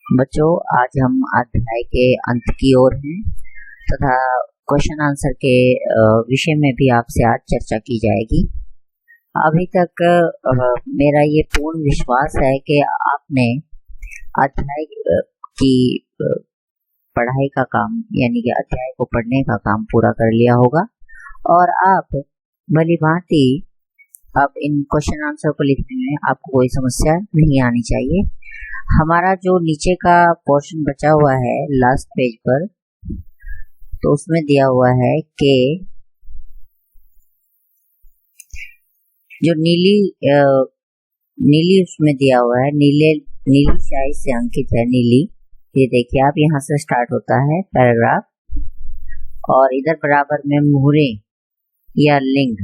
बच्चों, आज हम अध्याय के अंत की ओर हैं तथा क्वेश्चन आंसर के विषय में भी आपसे आज चर्चा की जाएगी। अभी तक मेरा ये पूर्ण विश्वास है कि आपने अध्याय की पढ़ाई का काम यानी कि अध्याय को पढ़ने का काम पूरा कर लिया होगा और आप भलीभांति अब इन क्वेश्चन आंसर को लिखने में आपको कोई समस्या नहीं आनी चाहिए। हमारा जो नीचे का पोर्शन बचा हुआ है लास्ट पेज पर, तो उसमें दिया हुआ है कि जो नीली उसमें दिया हुआ है, नीली स्याही से अंकित है नीली। ये देखिए आप, यहाँ से स्टार्ट होता है पैराग्राफ और इधर बराबर में मुहरे या लिंग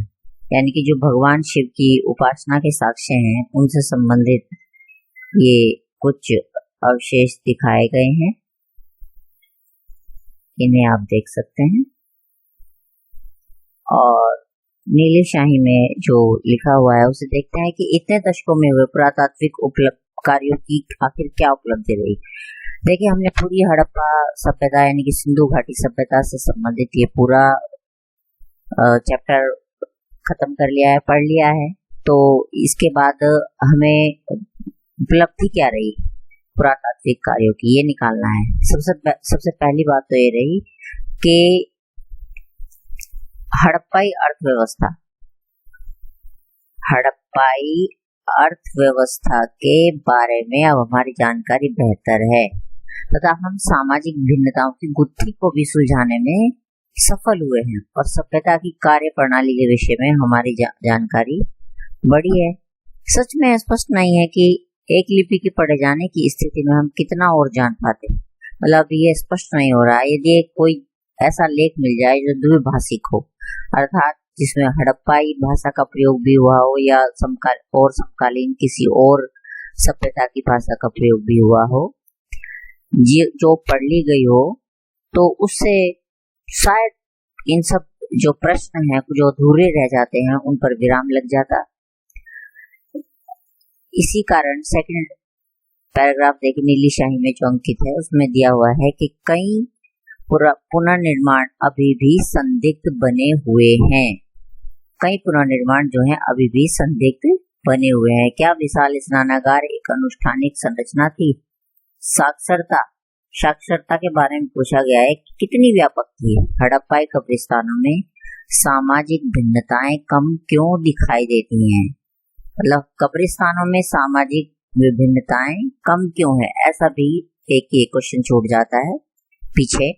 यानी कि जो भगवान शिव की उपासना के साक्ष्य हैं उनसे संबंधित ये कुछ अवशेष दिखाए गए हैं, इन्हें आप देख सकते हैं। और नीली शाही में जो लिखा हुआ है उसे देखते हैं कि इतने दशकों में हुए पुरातात्विक कार्यों की आखिर क्या उपलब्धि रही। देखिए, हमने पूरी हड़प्पा सभ्यता यानी कि सिंधु घाटी सभ्यता से संबंधित ये पूरा चैप्टर खत्म कर लिया है, पढ़ लिया है। तो इसके बाद हमें उपलब्धि क्या रही पुरातात्विक कार्यों की, ये निकालना है। सबसे पहली बात तो ये रही कि हड़प्पाई अर्थव्यवस्था के बारे में अब हमारी जानकारी बेहतर है तथा हम सामाजिक भिन्नताओं की गुत्थी को भी सुलझाने में सफल हुए हैं और सभ्यता की कार्य प्रणाली के विषय में हमारी जानकारी बढ़ी है। सच में स्पष्ट नहीं है कि एक लिपि के पढ़े जाने की स्थिति में हम कितना और जान पाते, मतलब ये स्पष्ट नहीं हो रहा है। यदि कोई ऐसा लेख मिल जाए जो द्विभाषिक हो, अर्थात जिसमें हड़प्पाई भाषा का प्रयोग भी हुआ हो या समकालीन किसी और सभ्यता की भाषा का प्रयोग भी हुआ हो, जो पढ़ ली गई हो, तो उससे शायद इन सब जो प्रश्न हैं जो अधूरे रह जाते हैं उन पर विराम लग जाता। इसी कारण सेकंड पैराग्राफ देखिए, नीली शाही में जो अंकित है उसमें दिया हुआ है कि कई पुनर्निर्माण अभी भी संदिग्ध बने हुए हैं। कई पुनर्निर्माण जो हैं अभी भी संदिग्ध बने हुए हैं। क्या विशाल स्नानागार एक अनुष्ठानिक संरचना थी? साक्षरता के बारे में पूछा गया है कि कितनी व्यापक थी? हड़प्पाई कब्रिस्तानों में सामाजिक भिन्नताएं कम क्यों दिखाई देती हैं? मतलब कब्रिस्तानों में सामाजिक विभिन्नताएं कम क्यों है, ऐसा भी एक क्वेश्चन छूट जाता है पीछे।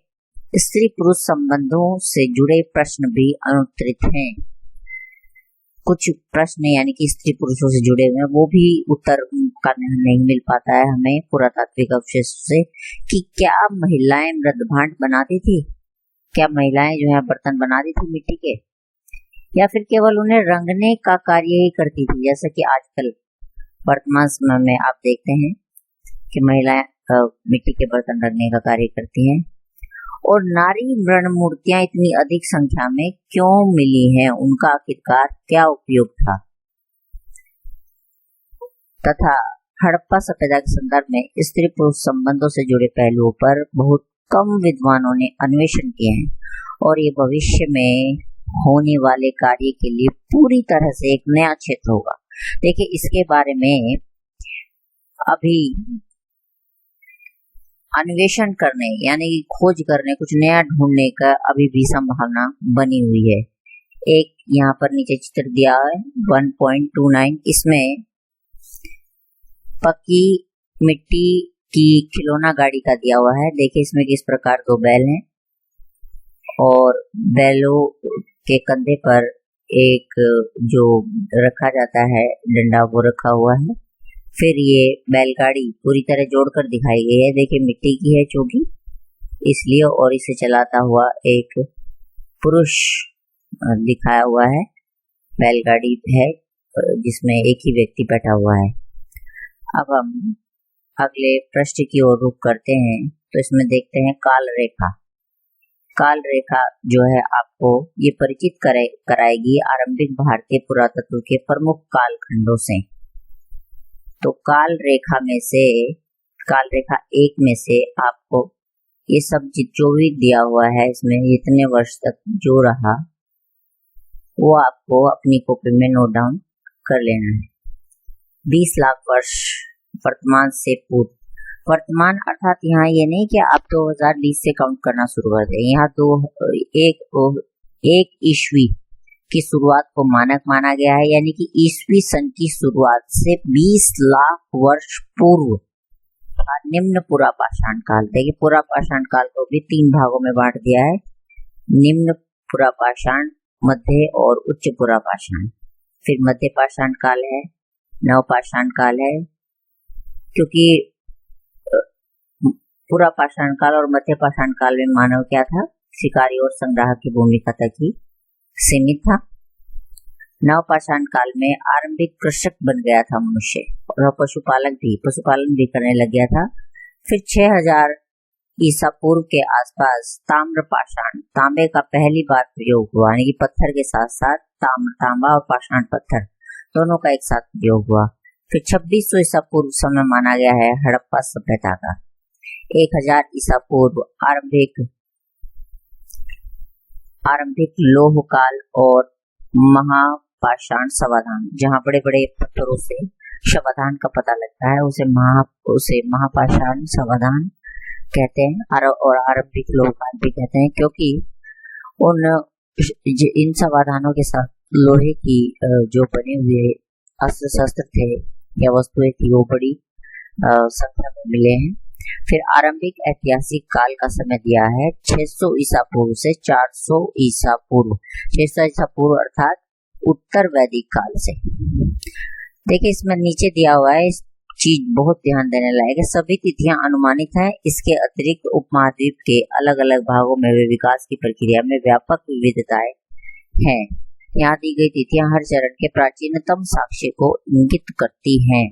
स्त्री पुरुष संबंधों से जुड़े प्रश्न भी अनुत्तरित हैं। कुछ प्रश्न यानी कि स्त्री पुरुषों से जुड़े हुए हैं, वो भी उत्तर का नहीं मिल पाता है हमें पुरातात्विक अवशेष से कि क्या महिलाएं मृदभांड बनाती थी, क्या महिलाएं जो है बर्तन बनाती थी मिट्टी के, या फिर केवल उन्हें रंगने का कार्य ही करती थी, जैसा कि आजकल वर्तमान समय में आप देखते हैं कि महिलाएं मिट्टी के बर्तन रंगने का कार्य करती हैं। और नारी मृण मूर्तियां इतनी अधिक संख्या में क्यों मिली हैं, उनका आखिरकार क्या उपयोग था? तथा हड़प्पा सभ्यता के संदर्भ में स्त्री पुरुष संबंधों से जुड़े पहलुओं पर बहुत कम विद्वानों ने अन्वेषण किए हैं और ये भविष्य में होने वाले कार्य के लिए पूरी तरह से एक नया क्षेत्र होगा। देखिए, इसके बारे में अभी अन्वेषण करने यानी खोज करने, कुछ नया ढूंढने का अभी भी संभावना बनी हुई है। एक यहाँ पर नीचे चित्र दिया है 1.29, इसमें पक्की मिट्टी की खिलौना गाड़ी का दिया हुआ है। देखिए इसमें किस प्रकार दो बैल हैं और बैलों के कंधे पर एक जो रखा जाता है डंडा वो रखा हुआ है। फिर ये बैलगाड़ी पूरी तरह जोड़कर दिखाई गई है। देखिए मिट्टी की है चूंकि इसलिए, और इसे चलाता हुआ एक पुरुष दिखाया हुआ है। बैलगाड़ी है जिसमें एक ही व्यक्ति बैठा हुआ है। अब हम अगले पृष्ठ की ओर रुख करते हैं तो इसमें देखते हैं काल रेखा जो है आपको ये परिचित कराएगी आरंभिक भारतीय पुरातत्व के प्रमुख कालखंडों से। तो काल रेखा में से काल रेखा 1 में से आपको ये सब जो भी दिया हुआ है इसमें इतने वर्ष तक जो रहा वो आपको अपनी कॉपी में नोट डाउन कर लेना है। 20 लाख वर्ष वर्तमान से पूर्व, वर्तमान अर्थात यहाँ ये नहीं कि आप 2020 से काउंट करना शुरू कर दें। यहाँ एक ईस्वी की शुरुआत को मानक माना गया है, यानी कि ईस्वी सन की शुरुआत से 20 लाख वर्ष पूर्व निम्न पुरा पाषाण काल। देखिए पुरा पाषाण काल को भी 3 भागों में बांट दिया है, निम्न पुरा पाषाण, मध्य और उच्च पुरा पाषाण। फिर मध्य पाषाण काल है, नव पाषाण काल है। क्योंकि पुरा पाषाण काल और मध्य पाषाण काल में मानव क्या था, शिकारी और संग्राहक की भूमिका तक ही सीमित था। नव पाषाण काल में आरंभिक कृषक बन गया था मनुष्य, और पशुपालन भी करने लग गया था। फिर 6000 ईसा पूर्व के आसपास ताम्र पाषाण, तांबे का पहली बार प्रयोग हुआ, यानी कि पत्थर के साथ साथ तांबा और पाषाण पत्थर दोनों का एक साथ प्रयोग हुआ। फिर 2600 ईसा पूर्व समय माना गया है हड़प्पा सभ्यता का। 1000 ईसा पूर्व आरंभिक लोह काल और महापाषाण समाधान, जहाँ बड़े बड़े पत्थरों से समाधान का पता लगता है उसे महापाषाण समाधान कहते हैं, और आरंभिक लोह काल भी कहते हैं, क्योंकि इन समाधानों के साथ लोहे की जो बने हुए अस्त्र शस्त्र थे या वस्तुएं थी वो बड़ी संख्या में मिले हैं। फिर आरंभिक ऐतिहासिक काल का समय दिया है 600 ईसा पूर्व से 400 ईसा पूर्व। 600 ईसा पूर्व अर्थात उत्तर वैदिक काल से। देखिए इसमें नीचे दिया हुआ है, इस चीज बहुत ध्यान देने लायक है। सभी तिथियां अनुमानित हैं। इसके अतिरिक्त उपमहाद्वीप के अलग अलग भागों में विकास की प्रक्रिया में व्यापक विविधताएं हैं। यहाँ दी गई तिथियां हर चरण के प्राचीनतम साक्ष्य को इंगित करती हैं।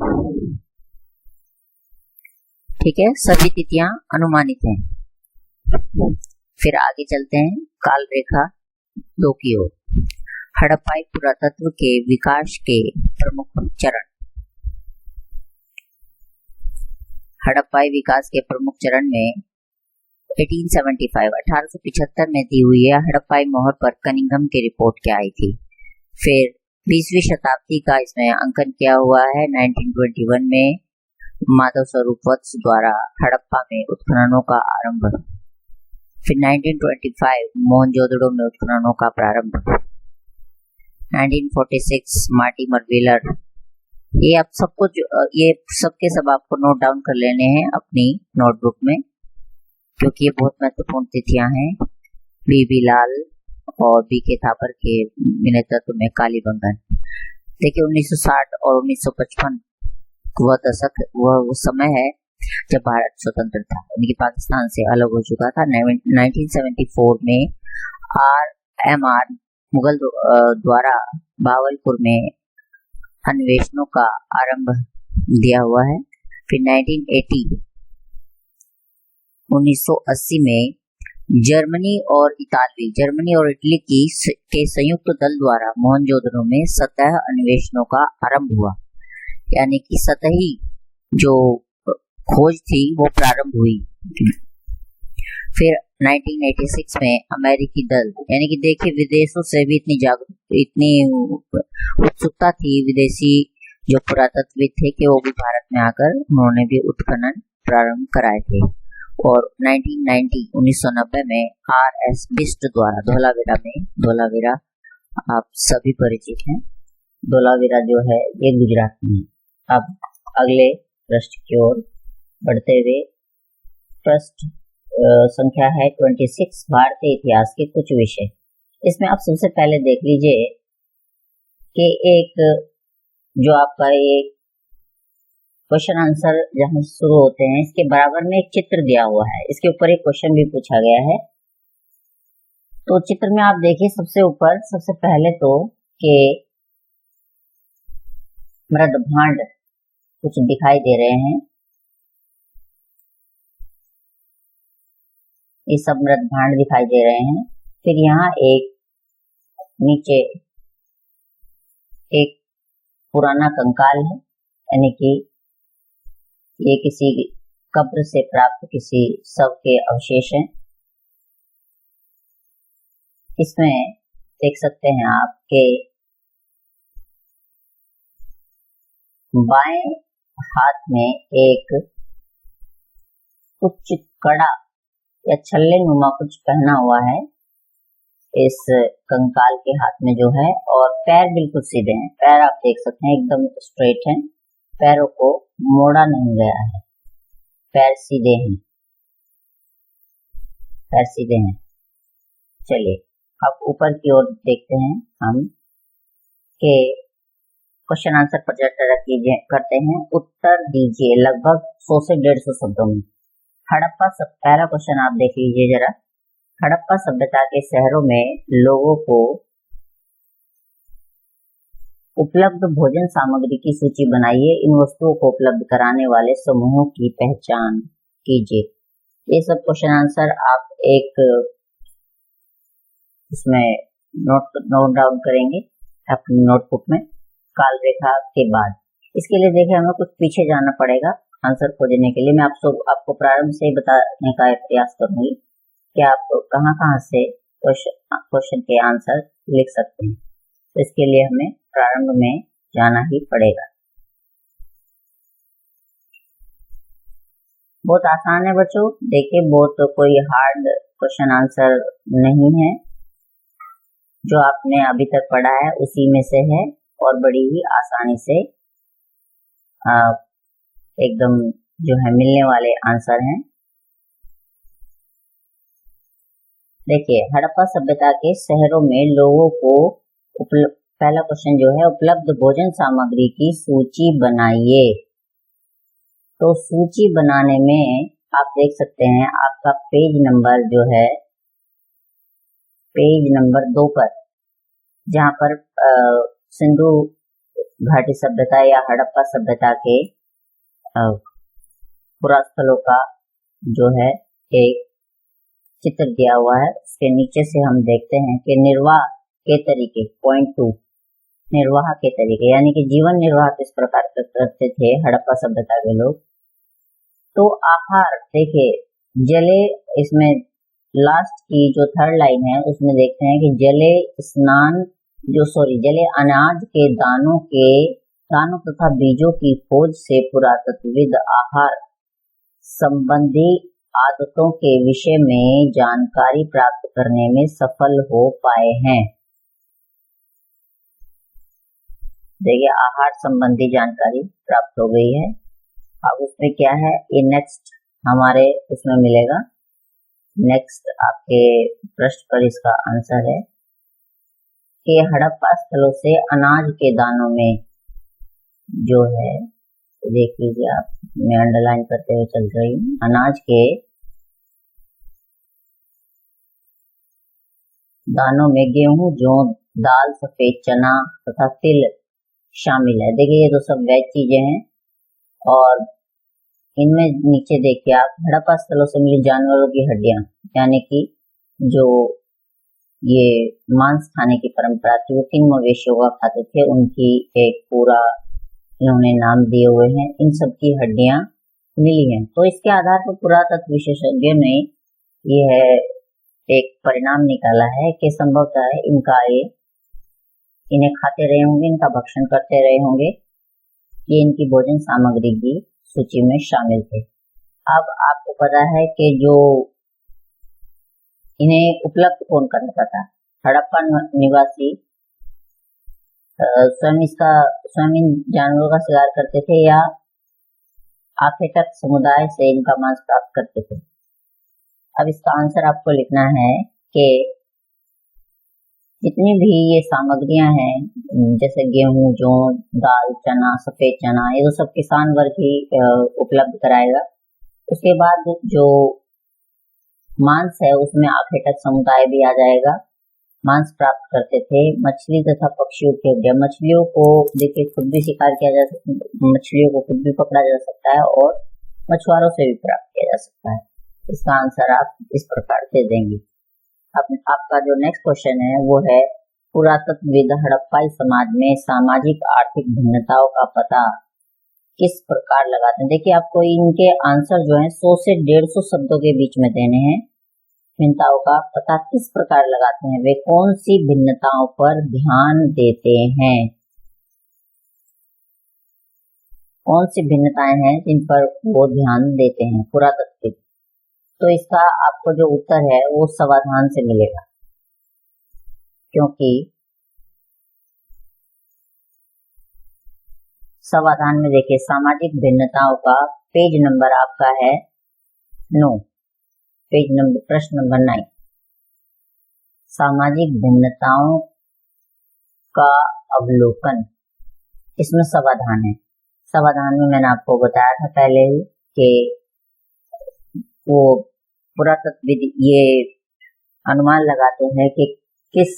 ठीक है, सभी तिथियां अनुमानित हैं। फिर आगे चलते हैं काल रेखा 2 की ओर। हड़प्पाई पुरातत्व के विकास के प्रमुख चरण। हड़प्पाई विकास के प्रमुख चरण में 1875 में दी हुई है हड़प्पाई मोहर पर कनिंघम की रिपोर्ट क्या आई थी। फिर 20वीं शताब्दी का इसमें अंकन किया हुआ है 1921 में माधव स्वरूप वत्स द्वारा हड़प्पा में उत्खननों का आरंभ। फिर 1925 मोहनजोदड़ो में उत्खननों का प्रारंभ। 1946 मार्टिमर व्हीलर। ये आप सब कुछ, ये सबके सब आपको नोट डाउन कर लेने हैं अपनी नोटबुक में, क्योंकि ये बहुत महत्वपूर्ण तिथियां हैं। बीबी लाल और बीके थापर के नेतृत्व में कालीबंगन। देखिए 1960 और 1955 वह दशक, वह समय है जब भारत स्वतंत्र था, यानी कि पाकिस्तान से अलग हो चुका था। 1974 में RMR मुगल द्वारा भावलपुर में अन्वेषणों का आरंभ दिया हुआ है। फिर 1980 में जर्मनी और इटली के संयुक्त दल द्वारा मोहनजोदड़ो में सतह अन्वेषणों का आरंभ हुआ, यानी कि सतही जो खोज थी वो प्रारंभ हुई। फिर 1986 में अमेरिकी दल, यानी कि देखिए विदेशों से भी इतनी उत्सुकता थी, विदेशी जो पुरातत्वविद थे कि वो भी भारत में आकर उन्होंने भी उत्खनन प्रारंभ कराए थे। और 1990 में RS बिस्ट द्वारा धोलावीरा आप सभी परिचित हैं। धोलावीरा जो है ये गुजरात में। अब अगले पृष्ठ की ओर बढ़ते हुए, पृष्ठ संख्या है 26, भारतीय इतिहास के कुछ विषय। इसमें आप सबसे पहले देख लीजिए कि एक जो आपका एक क्वेश्चन आंसर जहां शुरू होते हैं इसके बराबर में एक चित्र दिया हुआ है, इसके ऊपर एक क्वेश्चन भी पूछा गया है। तो चित्र में आप देखिए सबसे ऊपर, सबसे पहले तो कि मृदभांड कुछ दिखाई दे रहे हैं, ये सब मृदभांड दिखाई दे रहे हैं। फिर यहाँ एक नीचे एक पुराना कंकाल है, यानी कि ये किसी कब्र से प्राप्त किसी शव के अवशेष हैं। इसमें देख सकते हैं आप कि बाएं हाथ में एक कुछ कड़ा या छल्ले नुमा कुछ पहना हुआ है इस कंकाल के हाथ में जो है, और पैर बिल्कुल सीधे हैं। पैर आप देख सकते हैं एकदम स्ट्रेट हैं, पैरों को मोड़ा नहीं गया है, पैर सीधे हैं, पैर सीधे हैं। चलिए अब ऊपर की ओर देखते हैं हम कि क्वेश्चन आंसर पर चर्चा करते हैं। उत्तर दीजिए लगभग 100 से 150 शब्दों में। हड़प्पा पहला क्वेश्चन आप देख लीजिए जरा। हड़प्पा सभ्यता के शहरों में लोगों को उपलब्ध भोजन सामग्री की सूची बनाइए। इन वस्तुओं को उपलब्ध कराने वाले समूहों की पहचान कीजिए। ये सब क्वेश्चन आंसर आप एक इसमें नोट डाउन करेंगे अपनी नोटबुक में काल रेखा के बाद। इसके लिए देखिए हमें कुछ पीछे जाना पड़ेगा आंसर खोजने के लिए। मैं आपको प्रारंभ से ही बताने का प्रयास करूंगी कि आप कहां से क्वेश्चन के आंसर लिख सकते हैं। तो इसके लिए हमें प्रारंभ में जाना ही पड़ेगा। बहुत आसान है बच्चों, देखिए बहुत कोई हार्ड क्वेश्चन आंसर नहीं है, जो आपने अभी तक पढ़ा है उसी में से है और बड़ी ही आसानी से एकदम जो है मिलने वाले आंसर हैं। देखिए हड़प्पा सभ्यता के शहरों में लोगों को पहला क्वेश्चन जो है उपलब्ध भोजन सामग्री की सूची बनाइए। तो सूची बनाने में आप देख सकते हैं आपका पेज नंबर जो है पेज नंबर 2 पर, जहां पर सिंधु घाटी सभ्यता या हड़प्पा सभ्यता के पुरास्थलों का जो है एक चित्र दिया हुआ है। उसके नीचे से हम देखते हैं कि निर्वाह के तरीके पॉइंट 2, निर्वाह के तरीके यानी कि जीवन निर्वाह किस प्रकार करते थे हड़प्पा सभ्यता के लोग। तो आहार देखिए जले, इसमें लास्ट की जो थर्ड लाइन है उसमें देखते हैं कि जले अनाज के दानों तथा बीजों की खोज से पुरातत्वविद आहार संबंधी आदतों के विषय में जानकारी प्राप्त करने में सफल हो पाए हैं। देखिए आहार संबंधी जानकारी प्राप्त हो गई है। अब उसमें क्या है, ये नेक्स्ट हमारे उसमें मिलेगा। नेक्स्ट आपके पृष्ठ पर इसका आंसर है कि हड़प्पा स्थलों से अनाज के दानों में जो है, देख लीजिए आप, मैं अंडरलाइन करते हुए चल रही हूँ, अनाज के दानों में गेहूं, जौ, दाल, सफेद चना तथा तिल शामिल है। देखिए ये तो सब वेज चीजें हैं। और इनमें नीचे देखिए आप हड़प्पा स्थलों से मिली जानवरों की हड्डियां, यानी कि जो ये मांस खाने की परंपरा थी वो किन मवेशियों का खाते थे, उनकी एक पूरा इन्होंने नाम दिए हुए हैं। इन सब की हड्डियां मिली हैं। तो इसके आधार पर पुरातत्व विशेषज्ञों ने यह एक परिणाम निकाला है कि संभवतः इन्हें खाते रहे होंगे, इनका भक्षण करते रहे होंगे, ये इनकी भोजन सामग्री की सूची में शामिल थे। अब आपको पता है कि जो इन्हें उपलब्ध कौन कराता था, हड़प्पा निवासी स्वयं इन जानवरों का शिकार करते थे या आखेटक समुदाय से इनका मांस प्राप्त करते थे। अब इसका आंसर आपको लिखना है कि जितनी भी ये सामग्रियां हैं, जैसे गेहूं, जौ, दाल, चना, सफेद चना, ये तो सब किसान वर्ग ही उपलब्ध कराएगा। उसके बाद जो मांस है उसमें आखेटक समुदाय भी आ जाएगा। मांस प्राप्त करते थे मछली तथा पक्षियों के हड्डियां। मछलियों को देखिए खुद भी शिकार किया जा सकता है, मछलियों को खुद भी पकड़ा जा सकता है और मछुआरों से भी प्राप्त किया जा सकता है। इसका आंसर आप इस प्रकार से देंगे। आपका जो नेक्स्ट क्वेश्चन है वो है पुरातत्वविद हड़प्पाई समाज में सामाजिक आर्थिक भिन्नताओं का पता किस प्रकार लगाते हैं। देखिए आपको इनके आंसर जो है 100 से 150 शब्दों के बीच में देने हैं। भिन्नताओं का पता किस प्रकार लगाते हैं, वे कौन सी भिन्नताओं पर ध्यान देते हैं, कौन सी भिन्नताएं हैं जिन पर वो ध्यान देते हैं पुरातत्व। तो इसका आपको जो उत्तर है वो समाधान से मिलेगा, क्योंकि समाधान में देखिए सामाजिक भिन्नताओं का पेज नंबर आपका है 9, पेज नंबर प्रश्न नंबर 9, सामाजिक भिन्नताओं का अवलोकन, इसमें समाधान है। समाधान में मैंने आपको बताया था पहले ही कि वो पुरातत्वविद ये अनुमान लगाते हैं कि किस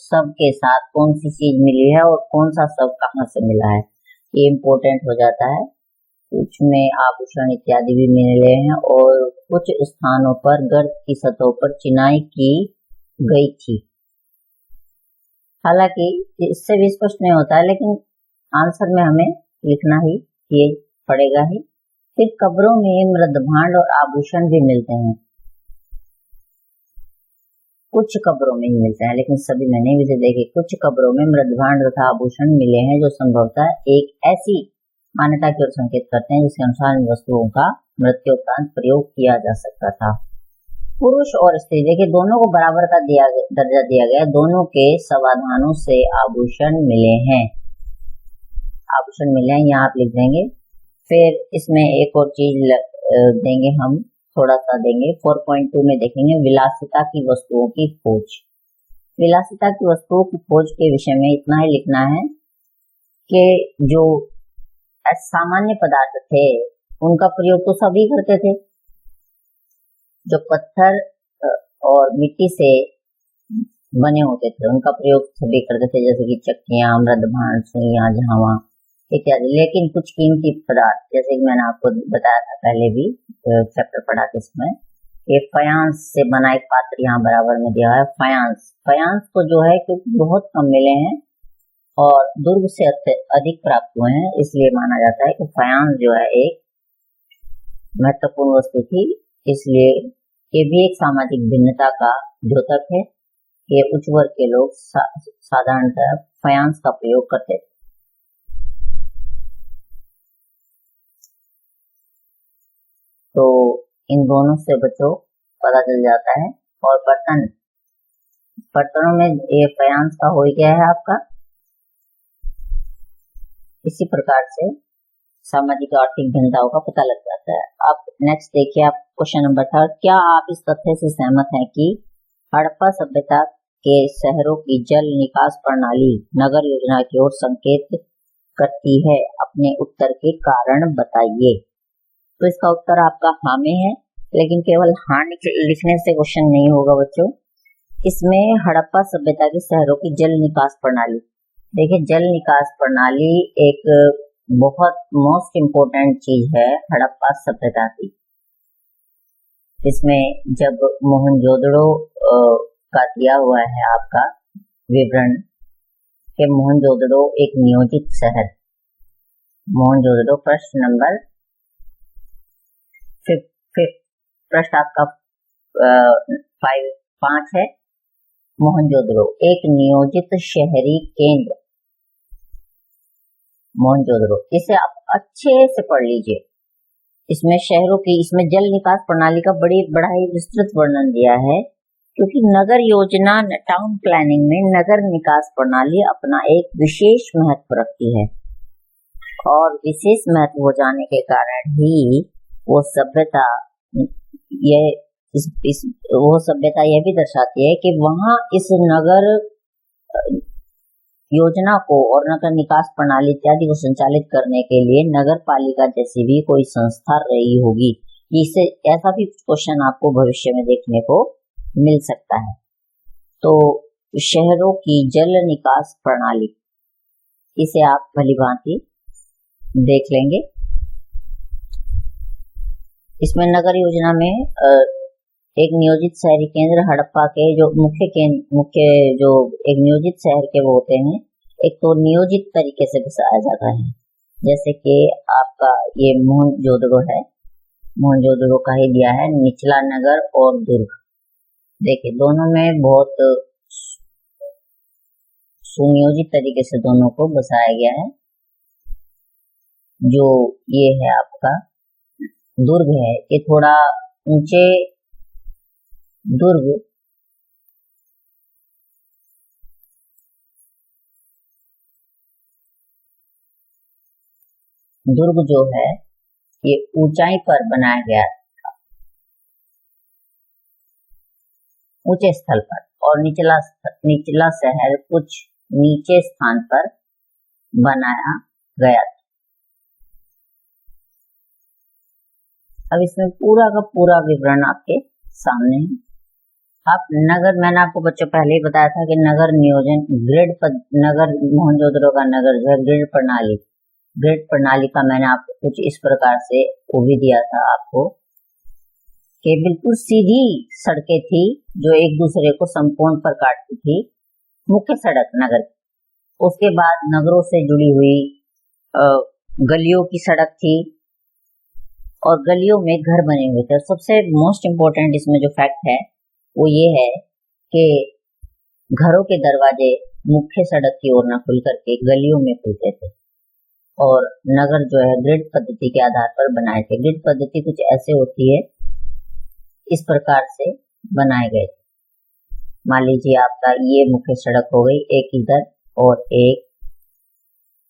शब्द के साथ कौन सी चीज मिली है और कौन सा शब्द कहाँ से मिला है, ये इम्पोर्टेंट हो जाता है। कुछ में आभूषण इत्यादि भी मिले हैं और कुछ स्थानों पर गर्त की सतहों पर चिनाई की गई थी। हालांकि इससे भी स्पष्ट नहीं होता है, लेकिन आंसर में हमें लिखना ही ये पड़ेगा ही। फिर कब्रों में मृदभांड और आभूषण भी मिलते हैं, कुछ कब्रों में ही मिलते हैं, लेकिन सभी में नहीं मिलते। देखिए कुछ कब्रों में मृदभांड तथा आभूषण मिले हैं, जो संभवतः एक ऐसी मान्यता की ओर संकेत करते हैं जिसके अनुसार इन वस्तुओं का मृत्यु उपरांत प्रयोग किया जा सकता था। पुरुष और स्त्री देखिए दोनों को बराबर का दर्जा दिया गया, दोनों के समाधानों से आभूषण मिले हैं, आभूषण मिले हैं, यहाँ आप लिख देंगे। फिर इसमें एक और चीज देंगे हम, थोड़ा सा देंगे 4.2 में देखेंगे विलासिता की वस्तुओं की खोज। विलासिता की वस्तुओं की खोज के विषय में इतना ही लिखना है कि जो सामान्य पदार्थ थे उनका प्रयोग तो सभी करते थे, जो पत्थर और मिट्टी से बने होते थे उनका प्रयोग सभी करते थे, जैसे कि चक्कियां, मृदभांड, सुइयां, झावा इत्यादि। लेकिन कुछ कीमती पदार्थ, जैसे कि मैंने आपको बताया था पहले भी चैप्टर पढ़ाते समय, ये फायांस से बना एक पात्र यहाँ बराबर में दिया है। फायांस को जो है क्योंकि बहुत कम मिले हैं और दुर्ग से अधिक प्राप्त हुए हैं, इसलिए माना जाता है कि फायांस जो है एक महत्वपूर्ण वस्तु थी। इसलिए ये भी एक सामाजिक भिन्नता का द्योतक है। ये उच्च वर्ग के लोग साधारणतः फायांस का प्रयोग करते थे। तो इन दोनों से बच्चों पता चल जाता है। और बर्तनों में ये फायांस का हो गया है आपका। इसी प्रकार से सामाजिक आर्थिक भिन्नताओं का पता लग जाता है। अब नेक्स्ट देखिए आप क्वेश्चन नंबर 3, क्या आप इस तथ्य से सहमत हैं कि हड़प्पा सभ्यता के शहरों की जल निकास प्रणाली नगर योजना की ओर संकेत करती है? अपने उत्तर के कारण बताइए। तो इसका उत्तर आपका हाँ में है, लेकिन केवल हाँ लिखने से क्वेश्चन नहीं होगा बच्चों। इसमें हड़प्पा सभ्यता के शहरों की जल निकास प्रणाली, देखिए जल निकास प्रणाली एक बहुत मोस्ट इम्पोर्टेंट चीज है हड़प्पा सभ्यता की। इसमें जब मोहनजोदड़ो का दिया हुआ है आपका विवरण कि मोहनजोदड़ो एक नियोजित शहर, मोहनजोदड़ो प्रश्न नंबर 5 प्रश्न आपका 5 है। मोहनजोदड़ो एक नियोजित शहरी केंद्र, मोहनजोदड़ो, इसे आप अच्छे से पढ़ लीजिए। इसमें शहरों की, इसमें जल निकास प्रणाली का बड़ा ही विस्तृत वर्णन दिया है, क्योंकि नगर योजना टाउन प्लानिंग में नगर निकास प्रणाली अपना एक विशेष महत्व रखती है और विशेष महत्व हो जाने के कारण ही वो सभ्यता यह भी दर्शाती है कि वहां इस नगर योजना को और नगर निकास प्रणाली इत्यादि को संचालित करने के लिए नगर पालिका जैसी भी कोई संस्था रही होगी। इससे ऐसा भी क्वेश्चन आपको भविष्य में देखने को मिल सकता है। तो शहरों की जल निकास प्रणाली, इसे आप भलीभांति देख लेंगे। इसमें नगर योजना में एक नियोजित शहरी केंद्र हड़प्पा के जो मुख्य जो एक नियोजित शहर के वो होते हैं, एक तो नियोजित तरीके से बसाया जाता है, जैसे कि आपका ये मोहनजोदड़ो है, मोहनजोदड़ो का ही दिया है, निचला नगर और दुर्ग। देखिए दोनों में बहुत सुनियोजित तरीके से दोनों को बसाया गया है। जो ये है आपका दुर्ग है, ये थोड़ा ऊंचे दुर्ग जो है ये ऊंचाई पर बनाया गया था, ऊंचे स्थल पर, और निचला शहर कुछ नीचे स्थान पर बनाया गया था। अब इसमें पूरा का पूरा विवरण आपके सामने है। आप नगर, मैंने आपको बच्चों पहले ही बताया था कि नगर नियोजन नगर मोहनजोदड़ो का नगर जो है ग्रिड प्रणाली का मैंने आपको कुछ इस प्रकार से वो भी दिया था आपको कि बिल्कुल सीधी सड़कें थी जो एक दूसरे को संपूर्ण पर काटती थी, मुख्य सड़क नगर। उसके बाद नगरों से जुड़ी हुई गलियों की सड़क थी और गलियों में घर बने हुए थे। सबसे मोस्ट इम्पोर्टेंट इसमें जो फैक्ट है वो ये है कि घरों के दरवाजे मुख्य सड़क की ओर न खुल करके गलियों में खुलते थे और नगर जो है ग्रिड पद्धति के आधार पर बनाए थे। ग्रिड पद्धति कुछ ऐसे होती है, इस प्रकार से बनाए गए थे। मान लीजिए आपका ये मुख्य सड़क हो गई, एक इधर और एक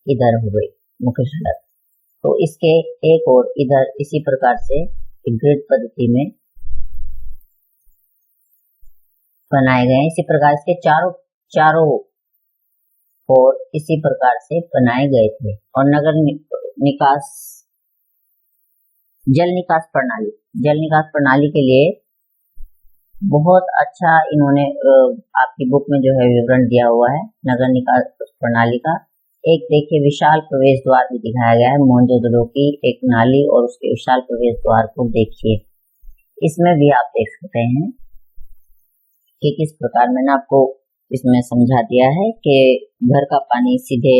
इधर हो गई मुख्य सड़क, तो इसके एक और इधर इसी प्रकार से ग्रिड पद्धति में बनाए गए। इसी प्रकार इसके चारों और इसी प्रकार से बनाए गए थे। और नगर निकास जल निकास प्रणाली के लिए बहुत अच्छा इन्होंने आपकी बुक में जो है विवरण दिया हुआ है नगर निकास प्रणाली का। एक देखिए विशाल प्रवेश द्वार भी दिखाया गया है, मोहनजोदड़ो की एक नाली और उसके विशाल प्रवेश द्वार को देखिए। इसमें भी आप देख सकते हैं कि किस प्रकार मैंने आपको इसमें समझा दिया है कि घर का पानी सीधे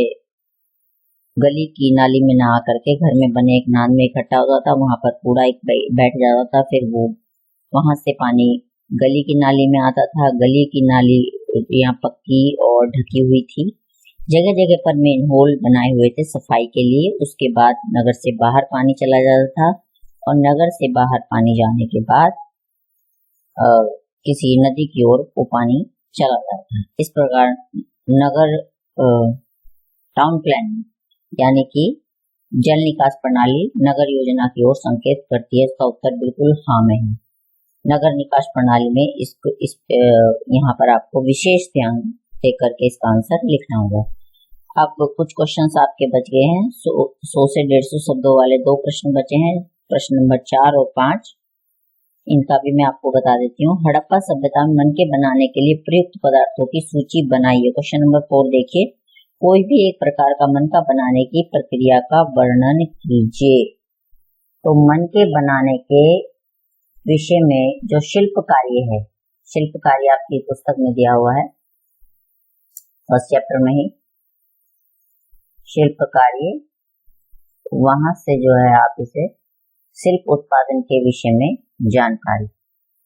गली की नाली में ना आकर के घर में बने एक नाल में इकट्ठा होता था, वहां पर कूड़ा बैठ जाता था, फिर वो वहां से पानी गली की नाली में आता था। गली की नाली यहाँ पक्की और ढकी हुई थी, जगह जगह पर मेन होल बनाए हुए थे सफाई के लिए। उसके बाद नगर से बाहर पानी चला जाता था और नगर से बाहर पानी जाने के बाद किसी नदी की ओर वो पानी चला जाता था। इस प्रकार नगर टाउन प्लानिंग यानी कि जल निकास प्रणाली नगर योजना की ओर संकेत करती है। इसका उत्तर बिल्कुल हाँ में है। नगर निकास प्रणाली में यहाँ पर आपको विशेष ध्यान दे करके इसका आंसर लिखना होगा। अब कुछ क्वेश्चंस आपके बच गए हैं। 100 से 150 शब्दों वाले 2 प्रश्न बचे हैं, प्रश्न नंबर 4 और 5। इनका भी मैं आपको बता देती हूँ। हड़प्पा सभ्यता में मनके बनाने के लिए प्रयुक्त पदार्थों की सूची बनाइए। क्वेश्चन नंबर 4 देखिए, कोई भी एक प्रकार का मनका बनाने की प्रक्रिया का वर्णन कीजिए। तो मनके बनाने के विषय में जो शिल्प कार्य है, शिल्प कार्य आपकी पुस्तक में दिया हुआ है फर्स्ट चैप्टर में ही, शिल्प कार्य, वहां से जो है आप इसे शिल्प उत्पादन के विषय में जानकारी,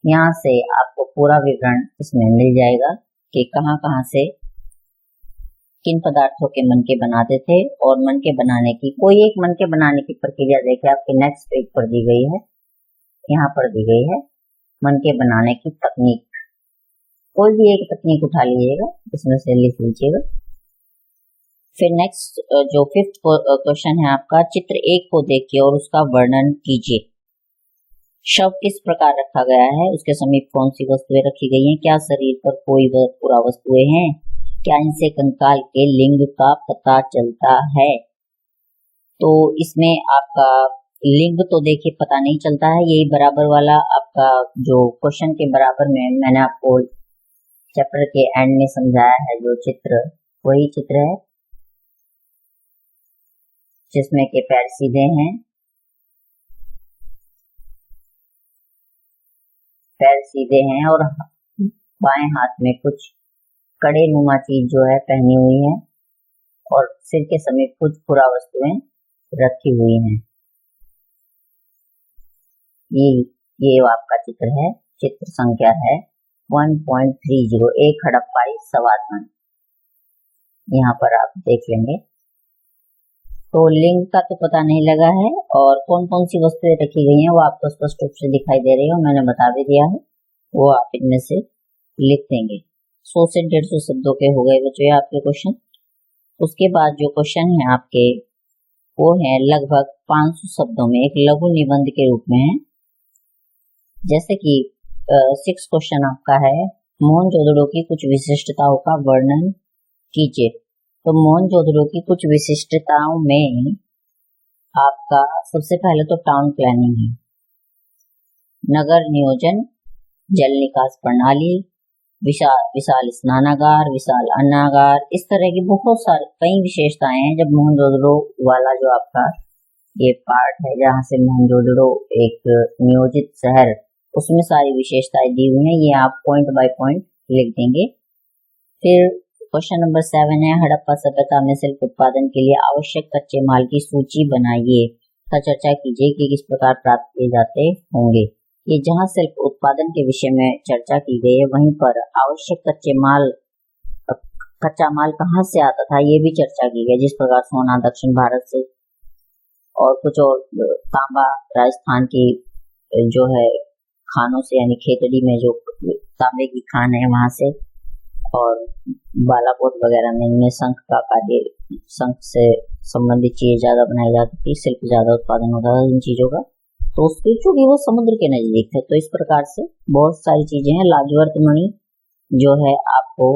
यहाँ से आपको पूरा विवरण इसमें मिल जाएगा कि कहाँ कहाँ से किन पदार्थों के मनके बनाते थे और मनके बनाने की कोई एक मनके बनाने की प्रक्रिया देखिए आपके नेक्स्ट पेज पर दी गई है, यहाँ पर दी गई है मनके बनाने की तकनीक। कोई भी एक तकनीक उठा लीजिएगा, इसमें से लिख लीजिएगा। फिर नेक्स्ट जो 5th क्वेश्चन है आपका, चित्र 1 को देखिए और उसका वर्णन कीजिए। शव किस प्रकार रखा गया है, उसके समीप कौन सी वस्तुएं रखी गई हैं, क्या शरीर पर कोई पूरा वस्तुएं हैं, क्या इनसे कंकाल के लिंग का पता चलता है। तो इसमें आपका लिंग तो देखिए पता नहीं चलता है, यही बराबर वाला आपका जो क्वेश्चन के बराबर में मैंने आपको चैप्टर के एंड में समझाया है जो चित्र, वही चित्र है जिसमें के पैर सीधे हैं, पैर सीधे हैं और बाएं हाथ में कुछ कड़े नुमा चीज जो है पहनी हुई है और सिर के समीप कुछ पुरा वस्तुएं रखी हुई हैं। ये आपका चित्र है, चित्र संख्या है 1.30, एक हड़प्पाई सवासन। यहाँ पर आप देख लेंगे। तो लिंग का तो पता नहीं लगा है, और कौन कौन सी वस्तुएं रखी गई हैं वो आपको स्पष्ट रूप से दिखाई दे रही है, मैंने बता भी दिया है, वो आप इनमें से लिख देंगे। 100 से 150 शब्दों के हो गए बच्चों आपके क्वेश्चन। उसके बाद जो क्वेश्चन है आपके वो है लगभग 500 शब्दों में एक लघु निबंध के रूप में है। जैसे कि 6 क्वेश्चन आपका है, मोहनजोदड़ो की कुछ विशिष्टताओं का वर्णन कीजिए। तो मोहनजोदड़ो की कुछ विशिष्टताओं में आपका सबसे पहले तो टाउन प्लानिंग है, नगर नियोजन, जल निकास प्रणाली, विशाल स्नानागार, विशाल अन्नागार, इस तरह की बहुत सारी कई विशेषताएं हैं। जब मोहनजोदड़ो वाला जो आपका ये पार्ट है जहाँ से मोहनजोदड़ो एक नियोजित शहर, उसमें सारी विशेषताएं दी हुई हैं, ये आप पॉइंट बाय पॉइंट लिख देंगे। फिर क्वेश्चन नंबर 7 है, हड़प्पा सभ्यता में सिल्क उत्पादन के लिए आवश्यक कच्चे माल की सूची बनाइए तथा चर्चा कीजिए कि किस प्रकार प्राप्त किए जाते होंगे। ये जहाँ सिल्क उत्पादन के विषय में चर्चा की गई है, वहीं पर आवश्यक कच्चा माल कहाँ से आता था ये भी चर्चा की गई, जिस प्रकार सोना दक्षिण भारत से और कुछ और तांबा राजस्थान की जो है खानों से, यानी खेतड़ी में जो तांबे की खान है वहां से, और बालाकोट वगैरह में इनमें शंख का कार्य, शंख से संबंधित चीजें ज्यादा बनाई जाती थी, सिल्क ज्यादा उत्पादन होता था इन चीजों का। तो उसकी चूंकि वो समुद्र के नजदीक थे, तो इस प्रकार से बहुत सारी चीजें हैं। लाजवर्त मणि जो है आपको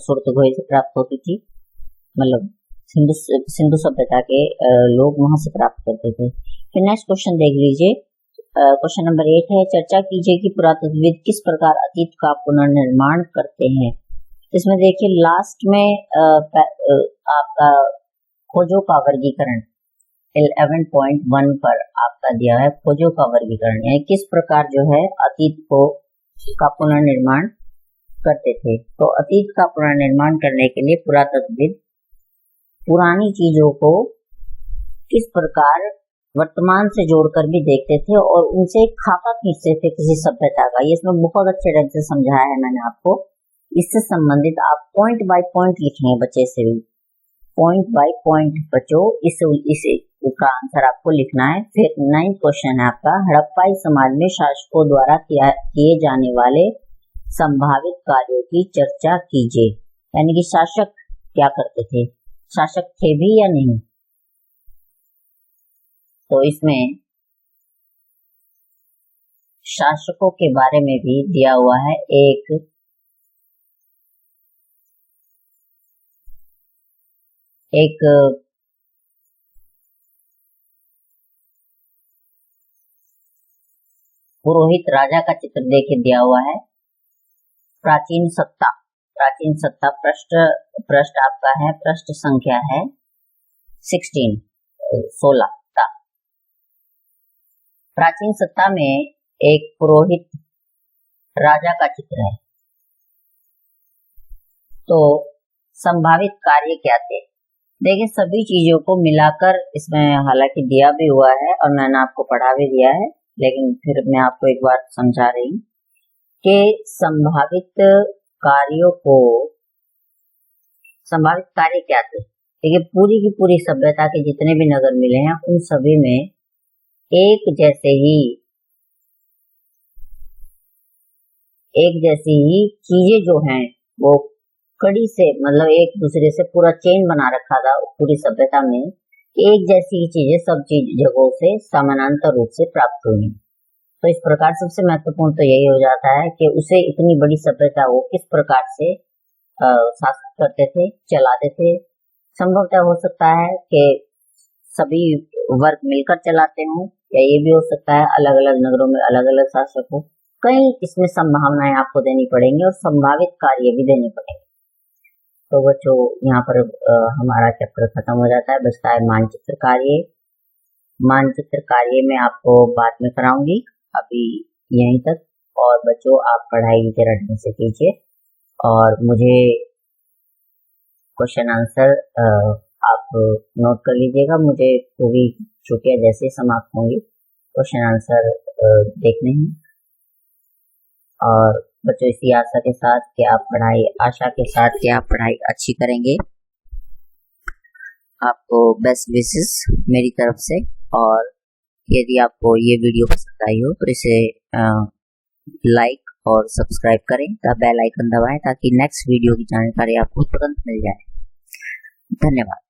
सुरतगोई से प्राप्त होती थी, मतलब सिंधु सभ्यता के लोग वहां से प्राप्त करते थे। फिर नेक्स्ट क्वेश्चन देख लीजिए, क्वेश्चन नंबर 8 है, चर्चा कीजिए कि पुरातत्वविद किस प्रकार अतीत का पुनर्निर्माण करते हैं। इसमें देखिए लास्ट में आपका खोजों का वर्गीकरण 11.1 पर आपका दिया है, खोजों का वर्गीकरण, यानी किस प्रकार जो है अतीत का पुनर्निर्माण करते थे। तो अतीत का पुनर्निर्माण करने के लिए पुरातत्वविद पुरानी चीजों को किस प्रकार वर्तमान से जोड़कर भी देखते थे और उनसे खाका खींचते थे किसी सभ्यता का। ये इसमें बहुत अच्छे ढंग से समझाया है मैंने आपको। इससे संबंधित आप पॉइंट बाय पॉइंट लिखेंगे बच्चे से भी, पॉइंट बाय पॉइंट बच्चों इसका आंसर आपको लिखना है। फिर 9 क्वेश्चन है आपका, हड़प्पाई समाज में शासकों द्वारा किए जाने वाले संभावित कार्यों की चर्चा कीजिए, यानी कि शासक क्या करते थे, शासक थे भी या नहीं। तो इसमें शासकों के बारे में भी दिया हुआ है एक पुरोहित राजा का चित्र देखे दिया हुआ है। प्राचीन सत्ता पृष्ठ आपका है, पृष्ठ संख्या है 16। प्राचीन सत्ता में एक पुरोहित राजा का चित्र है। तो संभावित कार्य क्या थे, देखिए सभी चीजों को मिलाकर इसमें हालांकि दिया भी हुआ है और मैंने आपको पढ़ा भी दिया है, लेकिन फिर मैं आपको एक बार समझा रही हूँ कि संभावित कार्य क्या थे। देखिए पूरी की पूरी सभ्यता के जितने भी नगर मिले हैं उन सभी में एक जैसी ही चीजें जो हैं वो कड़ी से, मतलब एक दूसरे से पूरा चेन बना रखा था पूरी सभ्यता में, एक जैसी चीजें सब जगहों से समानांतर रूप से प्राप्त हुई। तो इस प्रकार सबसे महत्वपूर्ण तो यही हो जाता है कि उसे इतनी बड़ी सभ्यता वो किस प्रकार से शासन करते थे, चलाते थे। संभवतः हो सकता है कि सभी वर्ग मिलकर चलाते हों, या ये भी हो सकता है अलग अलग नगरों में अलग अलग शासक हो। कई इसमें संभावनाएं आपको देनी पड़ेंगी और संभावित कार्य भी देने पड़ेंगे। तो बच्चों यहाँ पर हमारा चैप्टर खत्म हो जाता है, बचता है मानचित्र कार्य। मानचित्र कार्य में आपको बाद में कराऊंगी, अभी यहीं तक। और बच्चों आप पढ़ाई जरा ढंग से कीजिए और मुझे क्वेश्चन आंसर आप आप नोट कर लीजिएगा। मुझे पूरी छुट्टियां जैसे समाप्त होंगी क्वेश्चन आंसर देखने हैं। और बच्चों इसी आशा के साथ कि आप पढ़ाई अच्छी करेंगे। आपको बेस्ट विशेस मेरी तरफ से। और यदि आपको ये वीडियो पसंद आई हो तो इसे लाइक और सब्सक्राइब करें, बेल आइकन दबाएं ताकि नेक्स्ट वीडियो की जानकारी आपको तुरंत मिल जाए। धन्यवाद।